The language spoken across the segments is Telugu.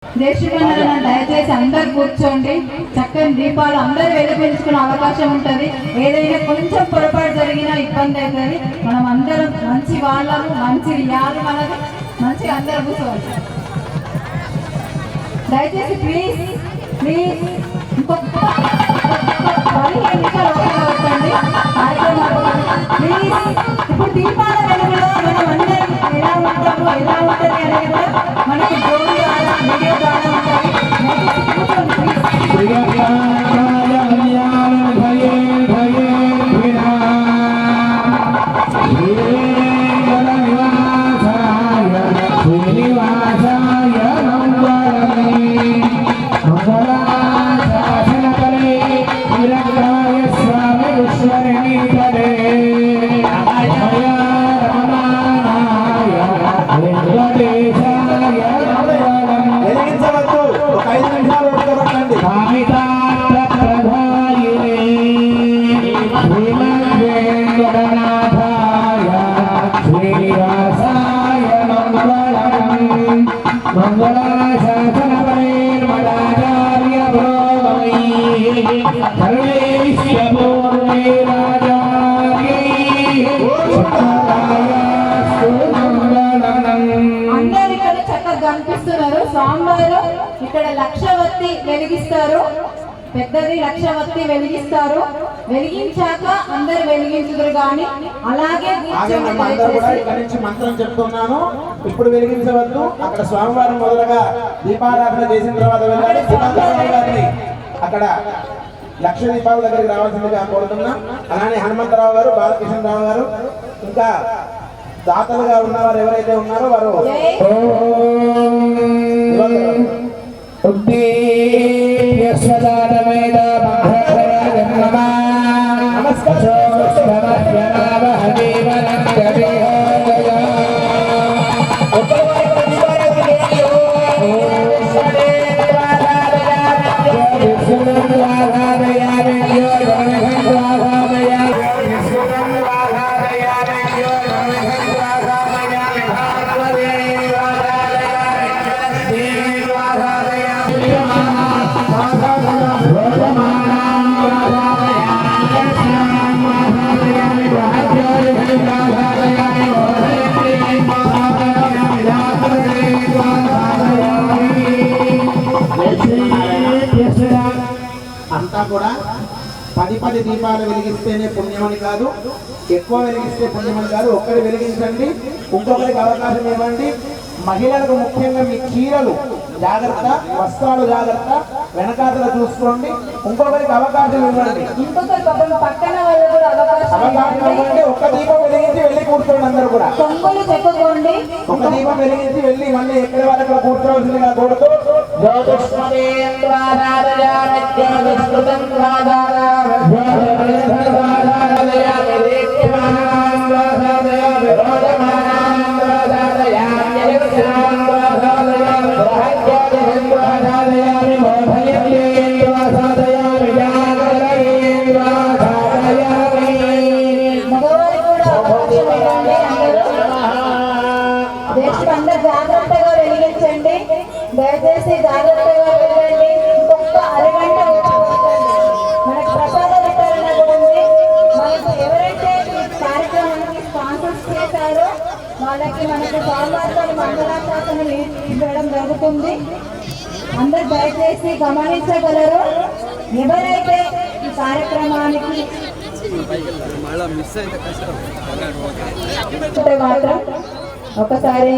దేశికన్నా దయచేసి అందరు కూర్చోండి. చక్కని దీపాలు అందరూ వెలిగించుకునే అవకాశం ఉంటుంది. ఏదైనా కొంచెం పొరపాటు జరిగినా ఇబ్బంది అవుతుంది. మనం అందరం మంచి వాళ్ళము, మంచి రియాలు మనది, మంచిగా అందరూ కూర్చోవచ్చు. దయచేసి ప్లీజ్ ప్లీజ్ ఇంకొక 15 నిమిషాలు వచ్చండి కార్యక్రమాలు ప్లీజ్. ఇప్పుడు దీపాల వెలుగులో మనం అందరం ఎలా ఉంటామో ఎలా ఉంటుంది అనేది కూడా మనకి డ్రోన్ ద్వారా వీడియో ద్వారా ఉంటుంది. అందరు ఇక్కడ చక్కగా కనిపిస్తున్నారు. స్వామివారు ఇక్కడ లక్షవత్తి వెలిగిస్తారు. పెద్దది లక్షవత్తి వెలిగిస్తారు. వెలిగించాక అందరు వెలిగించుదురు కానీ అలాగే మంత్రం చెప్తున్నాను. ఇప్పుడు వెలిగించవద్దు. అక్కడ స్వామివారం మొదలుగా దీపారాధన చేసిన తర్వాత వెళ్ళాలి. అక్కడ లక్ష దీపాల దగ్గరికి రావాల్సిందిగా కోరుతున్నా. అలానే హనుమంతరావు గారు, బాలకృష్ణరావు గారు, ఇంకా దాతలుగా ఉన్నవారు ఎవరైతే ఉన్నారో వారు అంతా కూడా 10 దీపాలు వెలిగిస్తేనే పుణ్యమని కాదు, ఎక్కువ వెలిగిస్తే పుణ్యమని కాదు. ఒక్కరి వెలిగించండి, ఇంకొకరికి అవకాశం ఇవ్వండి. మహిళలకు ముఖ్యంగా మీ చీరలు జాగ్రత్త, వస్త్రాలు జాగ్రత్త, వెనకాతల చూసుకోండి. ఇంకొకరికి అవకాశం ఇవ్వండి. అవకాశం ఇవ్వండి. ఒక్క దీపం వెలిగించి వెళ్ళి కూర్చోండి. అందరూ కూడా ఒక దీపం వెలిగించి వెళ్ళి మళ్ళీ ఎక్కడి వరకు కూర్చోవలసిందిగా కోరుతూ జాగ్రత్తగా వెలిగించండి. దయచేసి జాగ్రత్తగా వెళ్ళండి. ఇంకొక అరగంట మనకు ప్రసాద వితరణ కూడా ఉంది. మనకు ఎవరైతే కార్యక్రమానికి స్పాన్సర్స్ చేశారో వాళ్ళకి మనకు స్వామివార్తలు మంగళాశాసనం ఇవ్వడం జరుగుతుంది. అందరు దయచేసి గమనించగలరు. ఎవరైతే ఈ కార్యక్రమానికి మాత్రం ఒకసారి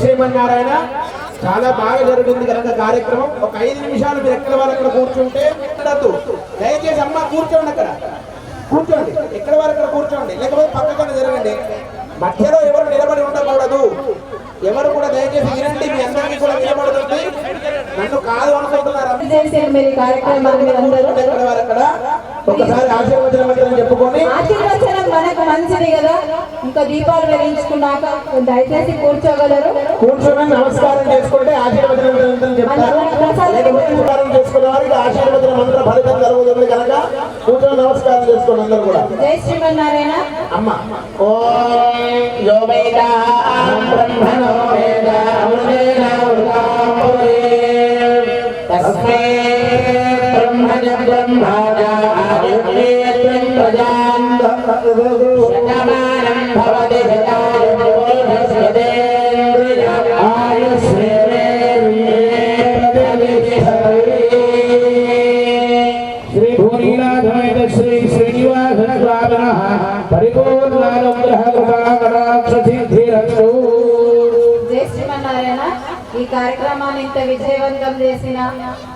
శ్రీమన్నారాయణ. చాలా బాగా జరుగుతుంది కనుక కార్యక్రమం. ఒక 5 నిమిషాలు మీరు ఎక్కడ వాళ్ళు అక్కడ కూర్చుంటే ఉండద్దు. దయచేసి అమ్మ కూర్చోండి, అక్కడ కూర్చోండి, ఎక్కడ వారు అక్కడ కూర్చోండి, లేకపోతే పక్కన జరగండి. మధ్యలో ఎవరు నిలబడి ఉండకూడదు. ఎవరు కూడా దయచేసి వినండి, మీ అందరికీ కూడా నిలబడుతుంది. నన్ను కాదు అనుకుంటున్నారు. మీరు కార్యక్రమాన్ని మీరందరూ ఎక్కడ వారు అక్కడ ఒకసారి ఆశీర్వచనం మంత్రం చెప్పుకొని. ఆశీర్వచనం మనకు మంచిది కదా. ఇంకా దీపాలు వెలిగించుకున్నాక దయచేసి కూర్చోగలరు. కూర్చొని నమస్కారం చేసుకుంటే ఆశీర్వచన మంత్రం చెప్తారు. నమస్కారం చేసుకున్న వారికి ఆశీర్వచన మంత్ర ఫలితం కలుగుతుంది కనుక కూర్చొని నమస్కారం చేసుకోండి అందరూ కూడా. జై శ్రీమన్నారాయణ. అమ్మ ఓం యో వేద బ్రహ్మణో వేద అమృతేన వృతాంబురే తస్మై బ్రహ్మజ బ్రహ్మజ ఆయుర్వేదం ప్రజాం శతమానం భవతి శ్రీ భూనీనాథమేత శ్రీ శ్రీనివాస స్వామినః పరిపూర్ణానుగ్రహ కృపాకటాక్ష సిద్ధిరస్తు. జై శ్రీమన్నారాయణ. ఈ కార్యక్రమాన్ని ఇంత విజయవంతం చేసిన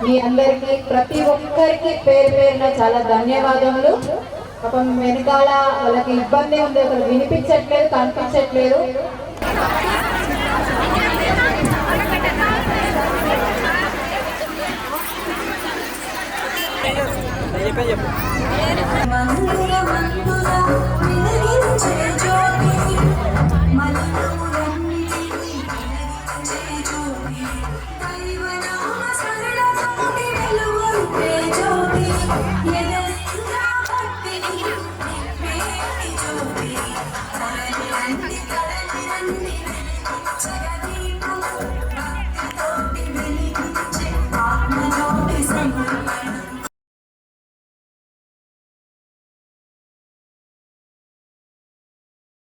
మీ అందరికీ ప్రతి ఒక్కరికి పేరు పేరున చాలా ధన్యవాదములు. పాపం వెనకాల వాళ్ళకి ఇబ్బంది ఉంది, అసలు వినిపించట్లేదు, కనిపించట్లేదు. జ్యోతి